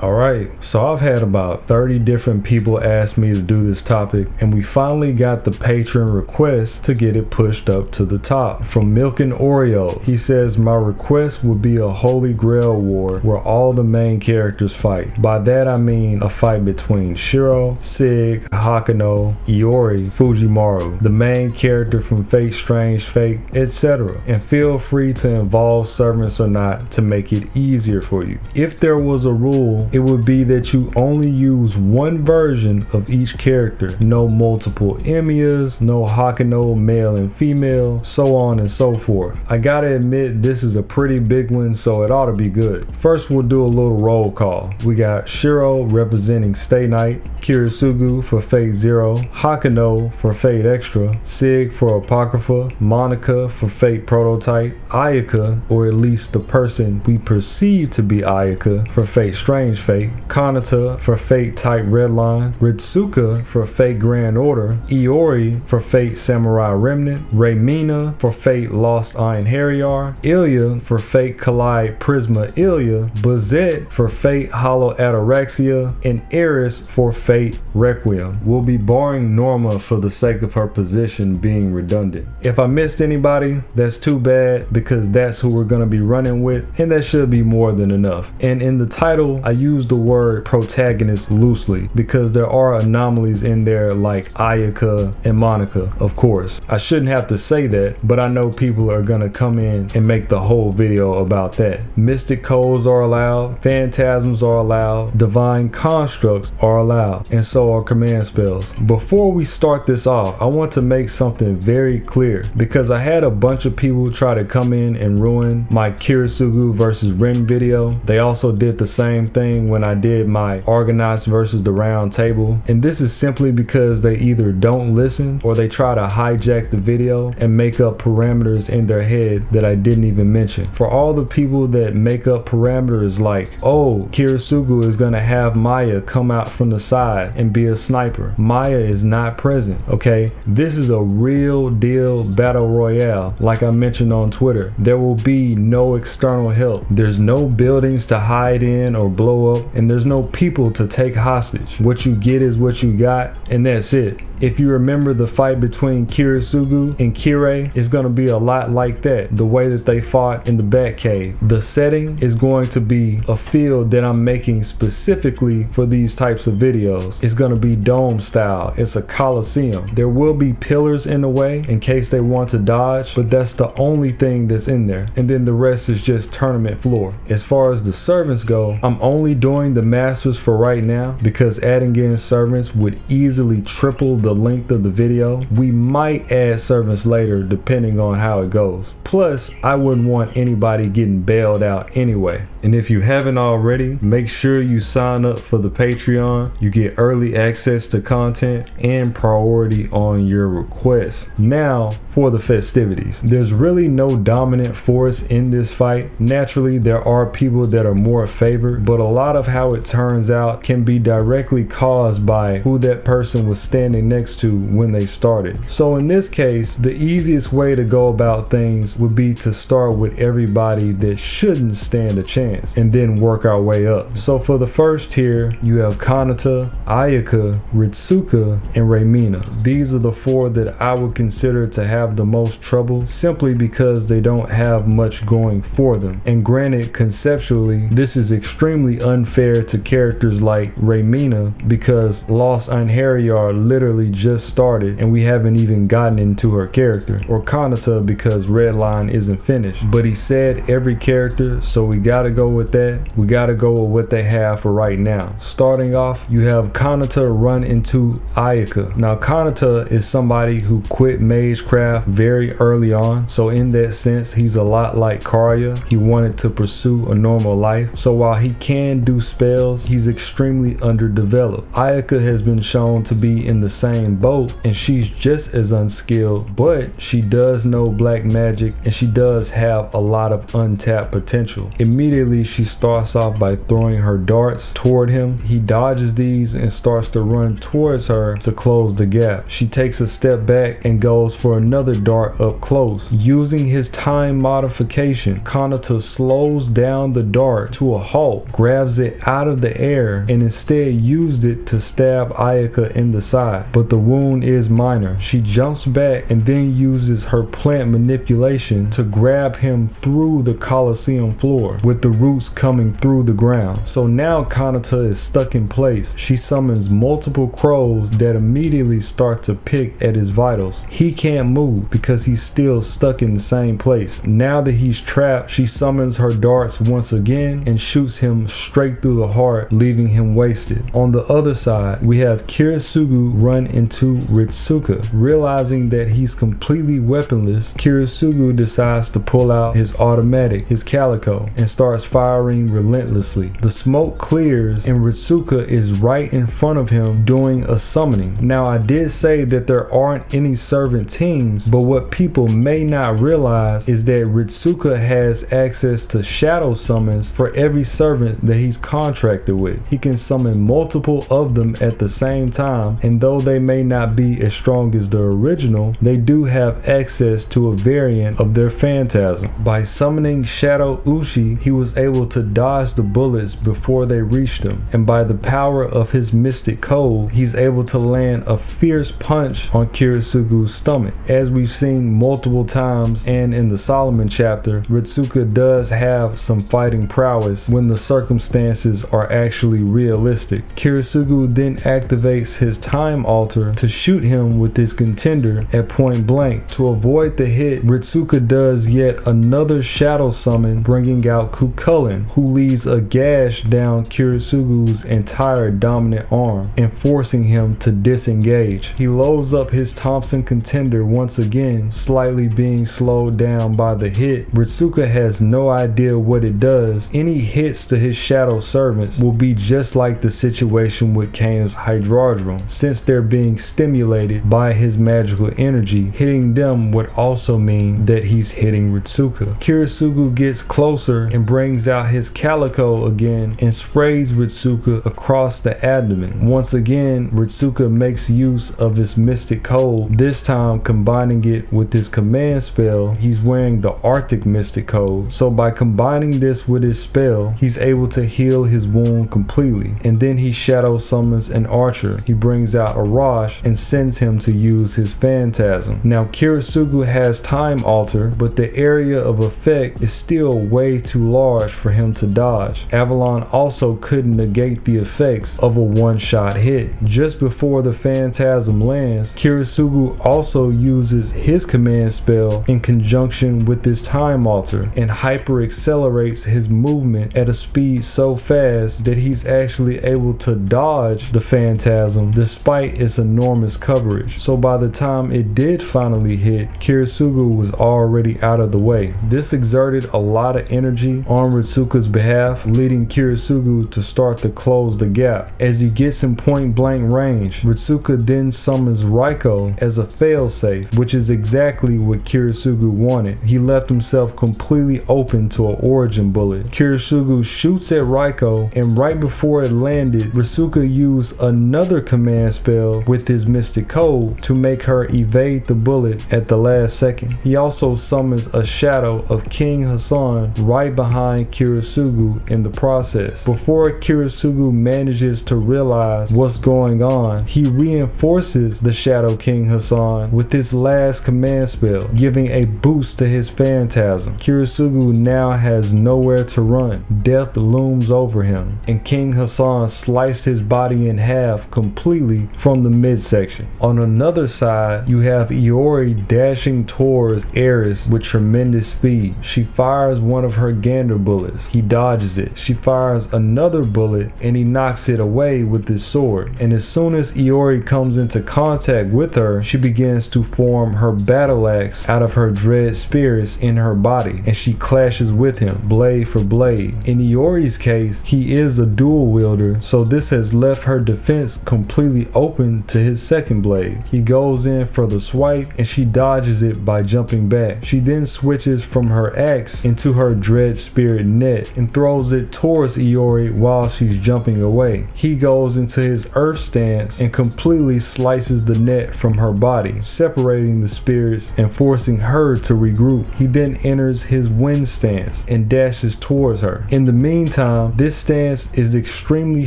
Alright, so I've had about 30 different people ask me to do this topic, and we finally got the patron request to get it pushed up to the top. From Milk and Oreo, he says, my request would be a Holy Grail war where all the main characters fight. By that I mean a fight between Shiro, Sig, Hakuno, Iori, Fujimaru, the main character from Fate Strange Fate, etc. And feel free to involve servants or not to make it easier for you. If there was a rule, it would be that you only use one version of each character. No multiple Emiyas, no Hakuno male and female, so on and so forth. I gotta admit this is a pretty big one, so it ought to be good. First we'll do a little roll call. We got Shiro representing Stay Night, Kirisugu for Fate Zero, Hakuno for Fate Extra, Sig for Apocrypha, Monica for Fate Prototype, Ayaka, or at least the person we perceive to be Ayaka, for Fate Strange Fate, Kanata for Fate Type Redline, Ritsuka for Fate Grand Order, Iori for Fate Samurai Remnant, Raymina for Fate Lost Iron Harrier, Ilya for Fate Collide Prisma Ilya, Bazette for Fate Hollow Ataraxia, and Eris for Fate Requiem. We'll be barring Norma for the sake of her position being redundant. If I missed anybody, that's too bad, because that's who we're going to be running with, and that should be more than enough. And in the title, I use the word protagonist loosely because there are anomalies in there like Ayaka and Monica, of course. I shouldn't have to say that, but I know people are going to come in and make the whole video about that. Mystic codes are allowed, phantasms are allowed, divine constructs are allowed, and so are command spells. Before we start this off, I want to make something very clear, because I had a bunch of people try to come in and ruin my Kirisugu versus Ren video. They also did the same thing when I did my Organized versus the Round Table, and this is simply because they either don't listen or they try to hijack the video and make up parameters in their head that I didn't even mention. For all the people that make up parameters like, oh, Kirisugu is gonna have Maya come out from the side and be a sniper. Maya is not present, okay? This is a real deal battle royale. Like I mentioned on Twitter, there will be no external help. There's no buildings to hide in or blow up, and there's no people to take hostage. What you get is what you got, and that's it. If you remember the fight between Kirisugu and Kirei, it's going to be a lot like that, the way that they fought in the Batcave. The setting is going to be a field that I'm making specifically for these types of videos. It's going to be dome style. It's a coliseum. There will be pillars in the way in case they want to dodge, but that's the only thing that's in there, and then the rest is just tournament floor. As far as the servants go, I'm only doing the masters for right now because adding in servants would easily triple the length of the video. We might add servants later depending on how it goes. Plus, I wouldn't want anybody getting bailed out anyway. And if you haven't already, make sure you sign up for the Patreon. You get early access to content and priority on your requests. Now, for the festivities. There's really no dominant force in this fight. Naturally, there are people that are more favored, but a lot of how it turns out can be directly caused by who that person was standing next to when they started. So in this case, the easiest way to go about things would be to start with everybody that shouldn't stand a chance and then work our way up. So for the first tier, you have Kanata, Ayaka, Ritsuka, and Raymina. These are the four that I would consider to have the most trouble, simply because they don't have much going for them. And granted, conceptually, this is extremely unfair to characters like Raymina because Lost Einherjar literally just started and we haven't even gotten into her character, or Kanata because Redline isn't finished. But he said every character, so we gotta go with that. We gotta go with what they have for right now. Starting off, you have Kanata run into Ayaka. Now Kanata is somebody who quit Magecraft very early on, so in that sense he's a lot like Karya. He wanted to pursue a normal life, so while he can do spells, he's extremely underdeveloped. Ayaka has been shown to be in the same same boat, and she's just as unskilled, but she does know black magic and she does have a lot of untapped potential. Immediately, she starts off by throwing her darts toward him. He dodges these and starts to run towards her to close the gap. She takes a step back and goes for another dart up close. Using his time modification, Kanata slows down the dart to a halt, grabs it out of the air, and instead used it to stab Ayaka in the side, but the wound is minor. She jumps back and then uses her plant manipulation to grab him through the Colosseum floor, with the roots coming through the ground. So now Kanata is stuck in place. She summons multiple crows that immediately start to pick at his vitals. He can't move because he's still stuck in the same place. Now that he's trapped, she summons her darts once again and shoots him straight through the heart, leaving him wasted. On the other side, we have Kirisugu run into Ritsuka. Realizing that he's completely weaponless, Kirisugu decides to pull out his automatic, his Calico, and starts firing relentlessly. The smoke clears and Ritsuka is right in front of him doing a summoning. Now, I did say that there aren't any servant teams, but what people may not realize is that Ritsuka has access to shadow summons for every servant that he's contracted with. He can summon multiple of them at the same time, and though they may not be as strong as the original, they do have access to a variant of their phantasm. By summoning Shadow Ushi, he was able to dodge the bullets before they reached him, and by the power of his mystic code, he's able to land a fierce punch on Kirisugu's stomach. As we've seen multiple times and in the Solomon chapter, Ritsuka does have some fighting prowess when the circumstances are actually realistic. Kirisugu then activates his time altar to shoot him with his contender at point blank. To avoid the hit, Ritsuka does yet another shadow summon, bringing out Kukulin, who leaves a gash down Kirisugu's entire dominant arm and forcing him to disengage. He loads up his Thompson contender once again, slightly being slowed down by the hit. Ritsuka has no idea what it does. Any hits to his shadow servants will be just like the situation with Kane's Hydrodrome, since they're being stimulated by his magical energy. Hitting them would also mean that he's hitting Ritsuka. Kirisugu gets closer and brings out his Calico again and sprays Ritsuka across the abdomen. Once again, Ritsuka makes use of his mystic code, this time combining it with his command spell. He's wearing the Arctic mystic code, so by combining this with his spell, he's able to heal his wound completely. And then he shadow summons an archer. He brings out Arash and sends him to use his phantasm. Now Kirisugu has time alter, but the area of effect is still way too large for him to dodge. Avalon also couldn't negate the effects of a one-shot hit. Just before the phantasm lands, Kirisugu also uses his command spell in conjunction with his time alter and hyper accelerates his movement at a speed so fast that he's actually able to dodge the phantasm despite its enormous coverage. So by the time it did finally hit, Kirisugu was already out of the way. This exerted a lot of energy on Ritsuka's behalf, leading Kirisugu to start to close the gap. As he gets in point blank range, Ritsuka then summons Raiko as a failsafe, which is exactly what Kirisugu wanted. He left himself completely open to an origin bullet. Kirisugu shoots at Raiko, and right before it landed, Ritsuka used another command spell with his mystic code to make her evade the bullet at the last second. He also summons a shadow of King Hassan right behind Kirisugu in the process. Before Kirisugu manages to realize what's going on, he reinforces the Shadow King Hassan with his last command spell, giving a boost to his phantasm. Kirisugu now has nowhere to run. Death looms over him, and King Hassan sliced his body in half completely from the midsection. On another side, you have Iori dashing towards Eris with tremendous speed. She fires one of her gander bullets. He dodges it. She fires another bullet and he knocks it away with his sword. And as soon as Iori comes into contact with her, she begins to form her battle axe out of her dread spirits in her body, and she clashes with him, blade for blade. In Iori's case, he is a dual wielder, so this has left her defense completely open to his second blade. He goes in for the swipe and she dodges it by jumping back. She then switches from her axe into her dread spirit net and throws it towards Iori while she's jumping away. He goes into his earth stance and completely slices the net from her body, separating the spirits and forcing her to regroup. He then enters his wind stance and dashes towards her. In the meantime, this stance is extremely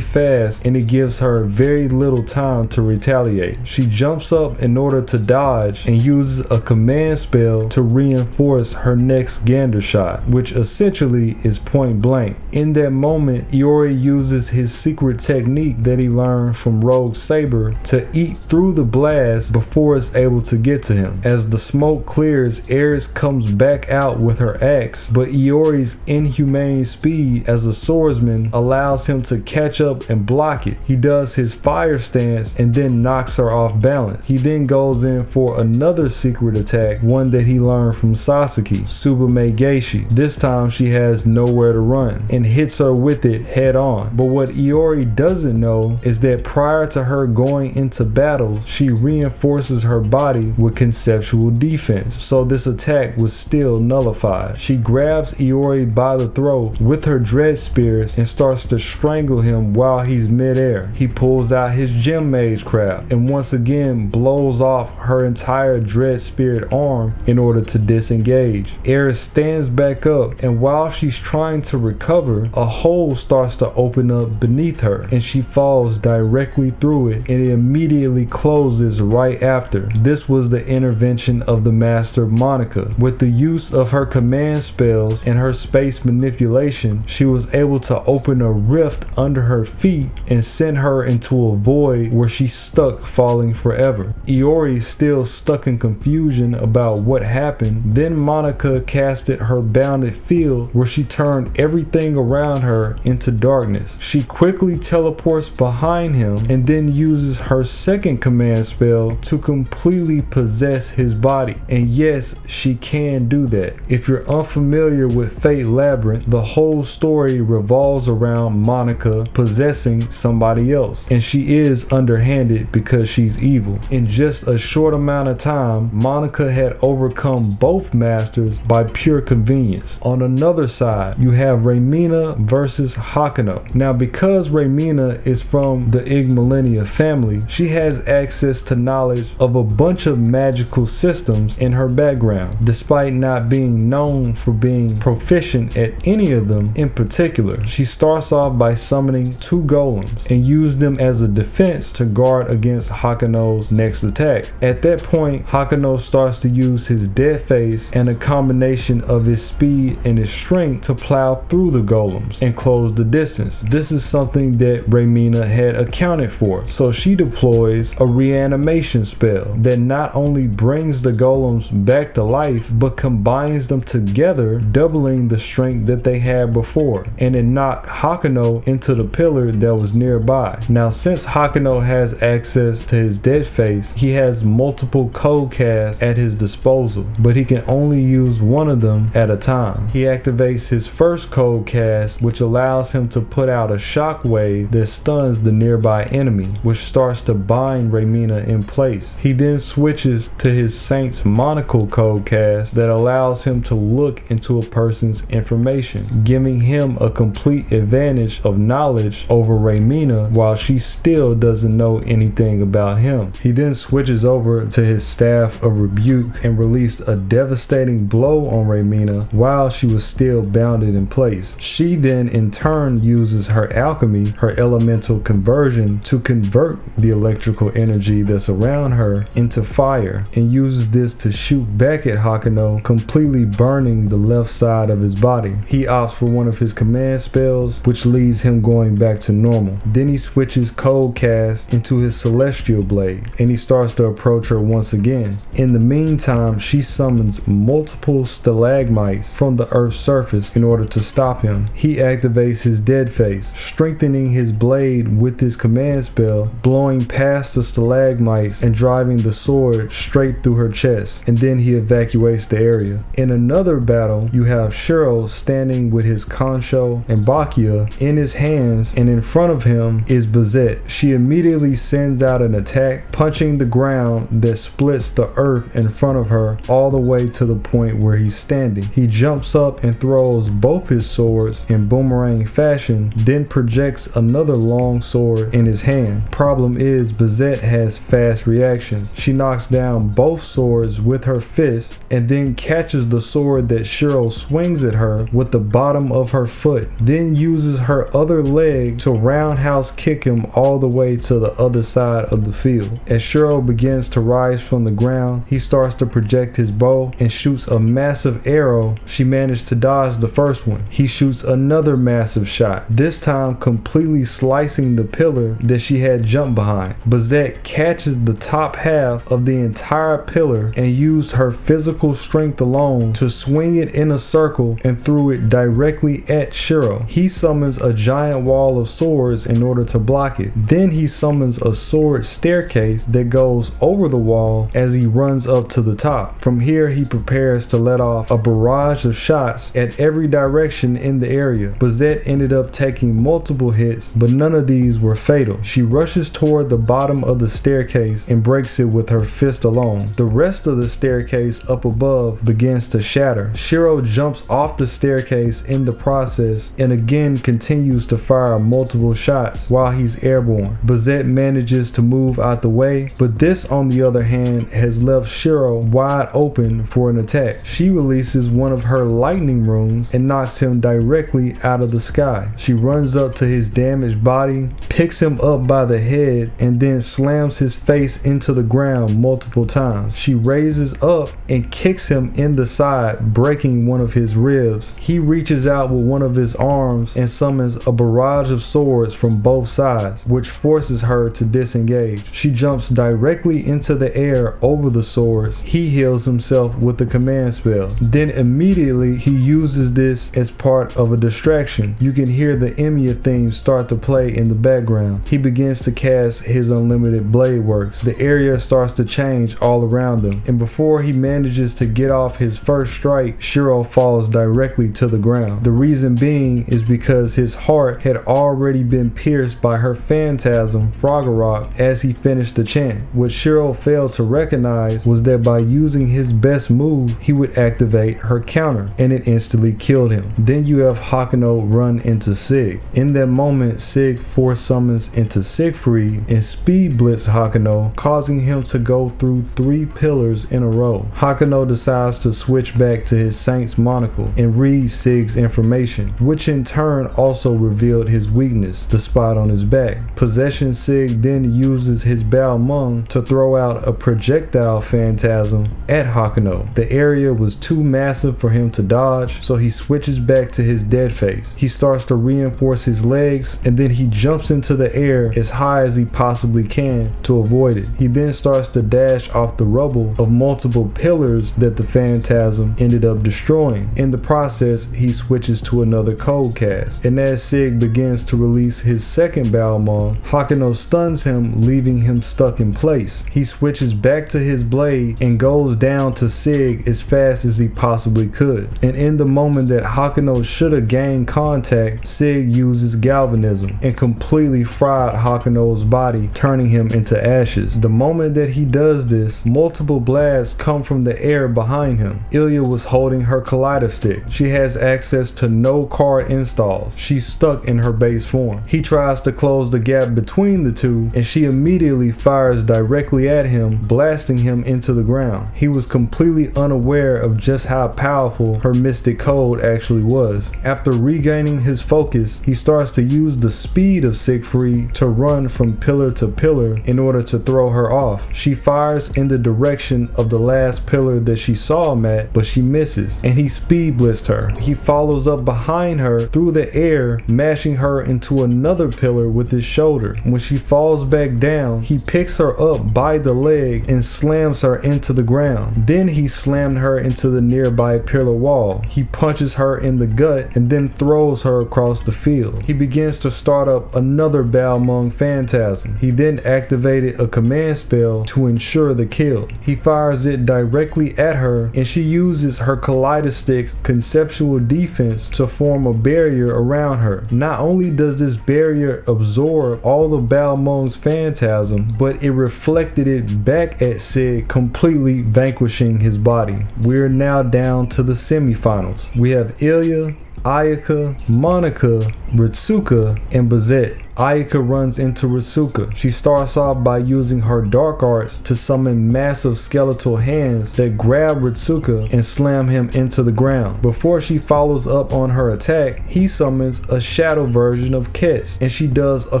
fast and it gives her very little time to retaliate. She jumps up in order to dodge and uses a command spell to reinforce her next gander shot, which essentially is point blank. In that moment, Iori uses his secret technique that he learned from Rogue Saber to eat through the blast before it's able to get to him. As the smoke clears, Ares comes back out with her axe, but Iori's inhumane speed as a swordsman allows him to catch up and block it. He does his fire stance and then knocks her off balance. He then goes in for another secret attack, one that he learned from Sasaki, Tsubume Geishi. This time she has nowhere to run and hits her with it head on. But what Iori doesn't know is that prior to her going into battles, she reinforces her body with conceptual defense, so this attack was still nullified. She grabs Iori by the throat with her dread spears and starts to strangle him while he's midair. He pulls out his gem mage craft and once again blows off her entire dread spirit arm in order to disengage. Ares stands back up and while she's trying to recover, a hole starts to open up beneath her and she falls directly through it and it immediately closes right after. This was the intervention of the master Monica. With the use of her command spells and her space manipulation, she was able to open a rift under her feet and send her into a void where she's stuck falling forever. Iori still stuck in confusion about what happened. Then Monica casted her bounded field where she turned everything around her into darkness. She quickly teleports behind him and then uses her second command spell to completely possess his body. And yes, she can do that. If you're unfamiliar with Fate Labyrinth, the whole story revolves around Monica possessing somebody else, and she is underhanded because she's evil. In just a short amount of time, Monica had overcome both masters by pure convenience. On another side, you have Raymina versus Hakano. Now, because Raymina is from the Igmalenia family, she has access to knowledge of a bunch of magical systems in her background, despite not being known for being proficient at any of them in particular. She starts off by summoning 2 golems and use them as a defense to guard against Hakano's next attack. At that point, Hakano starts to use his dead face and a combination of his speed and his strength to plow through the golems and close the distance. This is something that Raymina had accounted for, so she deploys a reanimation spell that not only brings the golems back to life but combines them together, doubling the strength that they had before, and it knocked Hakano into the pillar that was nearby. Now, since Hakano has access to his dead face, he has multiple code casts at his disposal, but he can only use one of them at a time. He activates his first code cast, which allows him to put out a shockwave that stuns the nearby enemy, which starts to bind Raymina in place. He then switches to his Saint's Monocle code cast that allows him to look into a person's information, giving him a complete advantage of knowledge over Raymina while she still doesn't know anything about him. He then switches over to his Staff of Rebuke and released a devastating blow on Raymina while she was still bounded in place. She then in turn uses her alchemy, her elemental conversion, to convert the electrical energy that's around her into fire and uses this to shoot back at Hakano, completely burning the left side of his body. He opts for one of his command spells, which leaves him going back to normal. Then he switches code cast into his celestial blade and he starts to approach her once again. In the meantime, she summons multiple stalagmites from the earth's surface in order to stop him. He activates his dead face, strengthening his blade with his command spell, blowing past the stalagmites and driving the sword straight through her chest, and then he evacuates the area. In another battle, you have Shiro standing with his Concho and Bakia in his hands, and in front of him is Bazette. She immediately sends sends out an attack, punching the ground that splits the earth in front of her all the way to the point where he's standing. He jumps up and throws both his swords in boomerang fashion, then projects another long sword in his hand. Problem is, Bazette has fast reactions. She knocks down both swords with her fist and then catches the sword that Shiro swings at her with the bottom of her foot, then uses her other leg to roundhouse kick him all the way to the other side of the field. As Shiro begins to rise from the ground, he starts to project his bow and shoots a massive arrow. She managed to dodge the first one. He shoots another massive shot, this time completely slicing the pillar that she had jumped behind. Bazette catches the top half of the entire pillar and used her physical strength alone to swing it in a circle and threw it directly at Shiro. He summons a giant wall of swords in order to block it. Then he summons a sword staircase that goes over the wall as he runs up to the top. From here, he prepares to let off a barrage of shots at every direction in the area. Bazette ended up taking multiple hits, but none of these were fatal. She rushes toward the bottom of the staircase and breaks it with her fist alone. The rest of the staircase up above begins to shatter. Shiro jumps off the staircase in the process and again continues to fire multiple shots while he's airborne. Bazette manages to move out the way, but this on the other hand has left Shiro wide open for an attack. She releases one of her lightning runes and knocks him directly out of the sky. She runs up to his damaged body, picks him up by the head, and then slams his face into the ground multiple times. She raises up and kicks him in the side, breaking one of his ribs. He reaches out with one of his arms and summons a barrage of swords from both sides, which forces her to disengage. She jumps directly into the air over the swords. He heals himself with the command spell. Then immediately he uses this as part of a distraction. You can hear the Emiya theme start to play in the background. He begins to cast his unlimited blade works. The area starts to change all around them, and before he manages to get off his first strike, Shiro falls directly to the ground. The reason being is because his heart had already been pierced by her phantasm, Froggerrock, as he finished the chant. What Shiro failed to recognize was that by using his best move, he would activate her counter, and it instantly killed him. Then you have Hakuno run into Sig. In that moment, Sig force summons into Siegfried and speed blitz Hakuno, causing him to go through 3 pillars in a row. Hakuno decides to switch back to his Saint's monocle and read Sig's information, which in turn also revealed his weakness, the spot on his back. Possession Sig then uses his Balmung to throw out a projectile phantasm at Hakuno. The area was too massive for him to dodge, so he switches back to his dead face. He starts to reinforce his legs, and then he jumps into the air as high as he possibly can to avoid it. He then starts to dash off the rubble of multiple pillars that the phantasm ended up destroying. In the process, he switches to another code cast, and as Sig begins to release his second Balmung, Hakuno stuns him, leaving him stuck in place. He switches back to his blade and goes down to Sig as fast as he possibly could. And in the moment that Hakuno should have gained contact, Sig uses galvanism and completely fried Hakuno's body, turning him into ashes. The moment that he does this, multiple blasts come from the air behind him. Ilya was holding her collider stick. She has access to no card installs. She's stuck in her base form. He tries to close the gap between the two, and she immediately fires directly at him, blasting him into the ground. He was completely unaware of just how powerful her mystic code actually was. After regaining his focus, he starts to use the speed of Siegfried to run from pillar to pillar in order to throw her off. She fires in the direction of the last pillar that she saw him at, but she misses, and he speed blitzed her. He follows up behind her through the air, mashing her into another pillar with his shoulder. When she falls back down, he picks her up by the leg and slams her into the ground. Then he slammed her into the nearby pillar wall. He punches her in the gut and then throws her across the field. He begins to start up another another Balmung phantasm. He then activated a command spell to ensure the kill. He fires it directly at her, and she uses her Kaleidostic's conceptual defense to form a barrier around her. Not only does this barrier absorb all the Balmung's phantasm, but it reflected it back at Sid, completely vanquishing his body. We're now down to the semifinals. We have Ilya, Ayaka, Monica, Ritsuka, and Bazette. Ayaka runs into Ritsuka. She starts off by using her dark arts to summon massive skeletal hands that grab Ritsuka and slam him into the ground. Before she follows up on her attack, he summons a shadow version of Kets, and she does a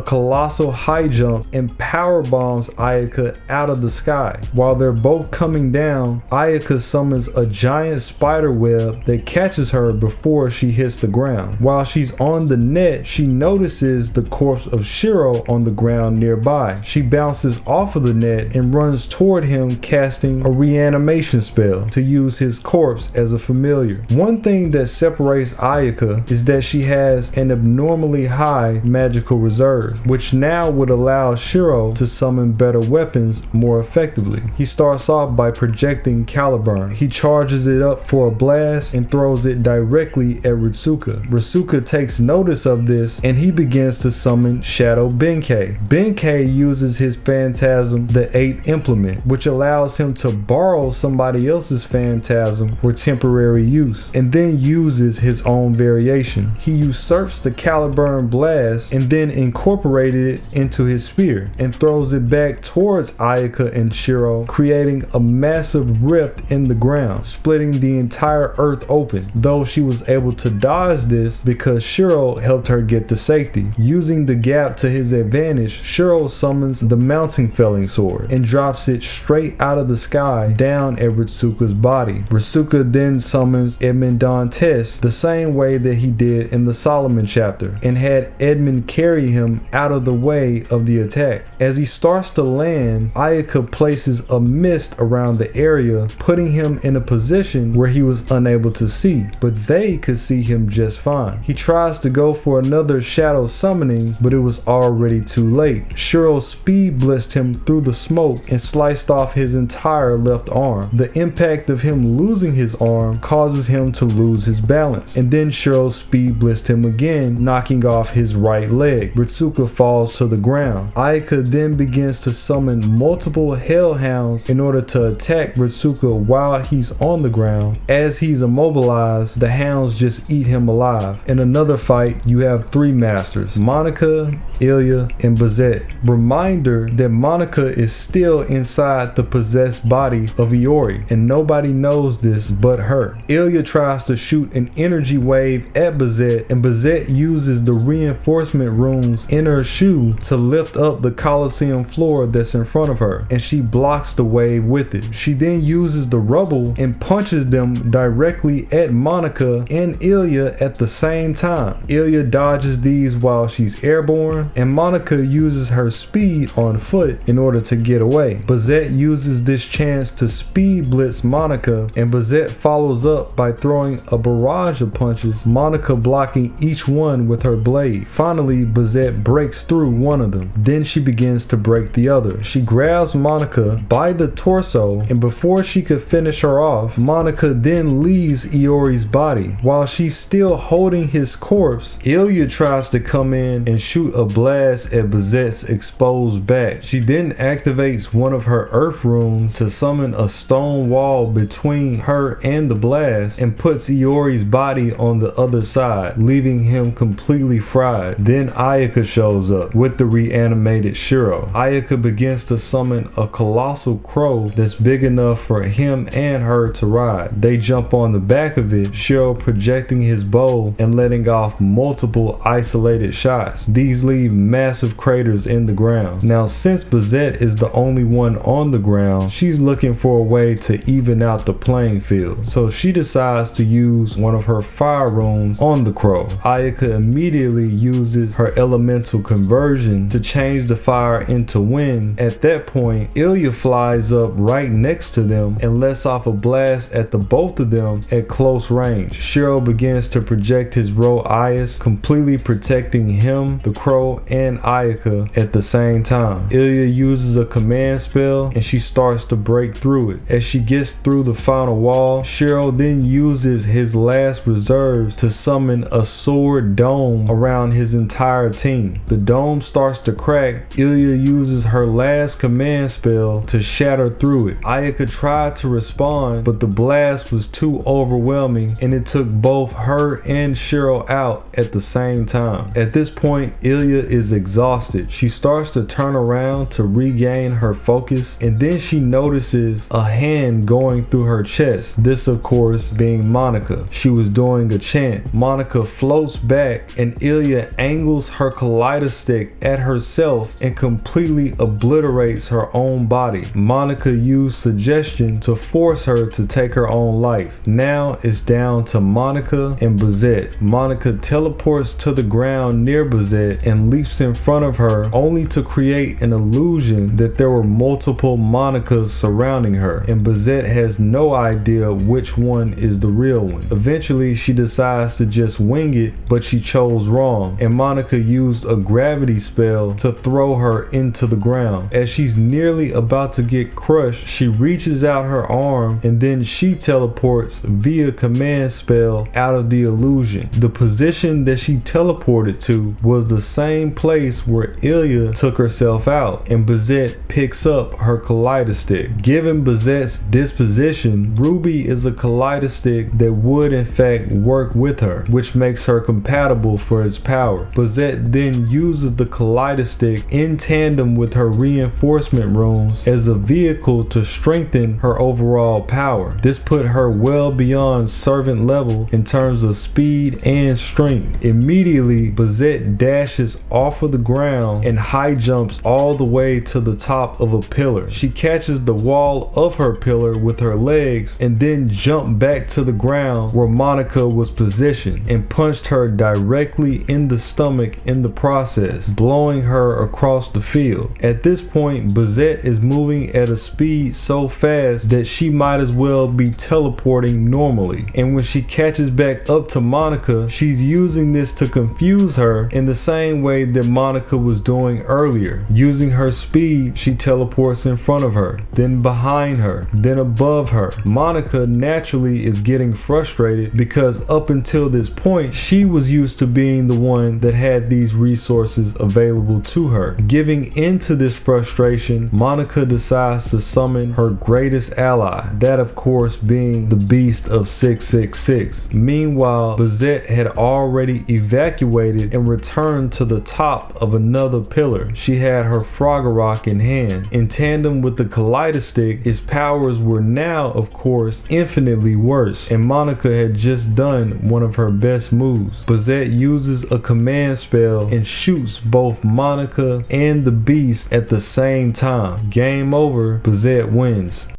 colossal high jump and power bombs Ayaka out of the sky. While they're both coming down, Ayaka summons a giant spider web that catches her before she hits the ground. While she's on the net, she notices the corpse of Shiro on the ground nearby. She bounces off of the net and runs toward him, casting a reanimation spell to use his corpse as a familiar. One thing that separates Ayaka is that she has an abnormally high magical reserve, which now would allow Shiro to summon better weapons more effectively. He starts off by projecting Caliburn. He charges it up for a blast and throws it directly at Ritsuka. Ritsuka takes notice of this, and he begins to summon Shadow Benkei. Benkei uses his phantasm, the 8th implement, which allows him to borrow somebody else's phantasm for temporary use, and then uses his own variation. He usurps the Caliburn blast and then incorporated it into his spear and throws it back towards Ayaka and Shiro, creating a massive rift in the ground, splitting the entire earth open, though she was able to dodge this because Shiro helped her get to safety. Using the gap to his advantage, Shiro summons the Mounting Felling Sword and drops it straight out of the sky down at Ritsuka's body. Ritsuka then summons Edmund Dantes the same way that he did in the Solomon chapter, and had Edmund carry him out of the way of the attack. As he starts to land, Ayaka places a mist around the area, putting him in a position where he was unable to see, but they could see him just fine. He tries to go for another shadow summoning, but it was already too late. Shiro speed blitzed him through the smoke and sliced off his entire left arm. The impact of him losing his arm causes him to lose his balance, and then Shiro speed blitzed him again, knocking off his right leg. Ritsuka falls to the ground. Ayaka then begins to summon multiple hellhounds in order to attack Ritsuka while he's on the ground. As he's immobilized, the hounds just eat him alive. In another fight, you have 3 masters: Monica, Ilya, and Bazette. Reminder that Monica is still inside the possessed body of Iori, and nobody knows this but her. Ilya tries to shoot an energy wave at Bazette, and Bazette uses the reinforcement runes in her shoe to lift up the Colosseum floor that's in front of her, and she blocks the wave with it. She then uses the rubble and punches them directly at Monica and Ilya at the same time. Ilya dodges these while she's airborne, and Monica uses her speed on foot in order to get away. Bazette uses this chance to speed blitz Monica, and Bazette follows up by throwing a barrage of punches, Monica blocking each one with her blade. Finally, Bazette breaks through one of them. Then she begins to break the other. She grabs Monica by the torso, and before she could finish her off, Monica then leaves Iori's body. While she's still holding his corpse, Ilya tries to come in and shoot a blast at Bazette's exposed back. She then activates one of her earth runes to summon a stone wall between her and the blast, and puts Iori's body on the other side, leaving him completely fried. Then Ayaka shows up with the reanimated Shiro. Ayaka begins to summon a colossal crow that's big enough for him and her to ride. They jump on the back of it, Shiro projecting his bow and letting off multiple isolated shots. These leave massive craters in the ground. Now, since Bazette is the only one on the ground, she's looking for a way to even out the playing field. So she decides to use one of her fire runes on the crow. Ayaka immediately uses her elemental conversion to change the fire into wind. At that point, Ilya flies up right next to them and lets off a blast at the both of them at close range. Shiro begins to project his Royale completely protecting him, the crow, and Ayaka at the same time. Ilya uses a command spell and she starts to break through it. As she gets through the final wall, Shiro then uses his last reserves to summon a sword dome around his entire team. The dome starts to crack. Ilya uses her last command spell to shatter through it. Ayaka tried to respond, but the blast was too overwhelming and it took both her and Shiro out at the same time. At this point, Ilya is exhausted. She starts to turn around to regain her focus, and then she notices a hand going through her chest. This, of course, being Monica. She was doing a chant. Monica floats back and Ilya angles her kaleidoscope at herself and completely obliterates her own body. Monica used suggestion to force her to take her own life. Now it's down to Monica and Bazette. Monica teleports to the ground near Bazette and leaps in front of her, only to create an illusion that there were multiple Monicas surrounding her, and Bazette has no idea which one is the real one. Eventually, she decides to just wing it, but she chose wrong, and Monica used a gravity spell to throw her into the ground. As she's nearly about to get crushed, she reaches out her arm and then she teleports via command spell out of the illusion. The position that she teleported to was the same place where Ilya took herself out, and Bazette picks up her kaleidoscope. Given Bazette's disposition, Ruby is a kaleidoscope that would in fact work with her, which makes her compatible for its power. Bazette then uses the kaleidoscope in tandem with her reinforcement runes as a vehicle to strengthen her overall power. This put her well beyond servant level in terms of speed and strength. Immediately, Bazette dashes off of the ground and high jumps all the way to the top of a pillar. She catches the wall of her pillar with her legs and then jumped back to the ground where Monica was positioned and punched her directly in the stomach in the process, blowing her across the field. At this point, Bazette is moving at a speed so fast that she might as well be teleporting normally, and when she catches back up to Monica, she's using this to confuse her in the same way that Monica was doing earlier. Using her speed, she teleports in front of her, then behind her, then above her. Monica naturally is getting frustrated because up until this point, she was used to being the one that had these resources available to her. Giving into this frustration, Monica decides to summon her greatest ally, that of course being the Beast of 666. Meanwhile, Bazette had already evacuated and returned to the top of another pillar. She had her Froggerrock in hand. In tandem with the kaleidoscope, its powers were now, of course, infinitely worse, and Monica had just done one of her best moves. Bazette uses a command spell and shoots both Monica and the Beast at the same time. Game over, Bazette wins.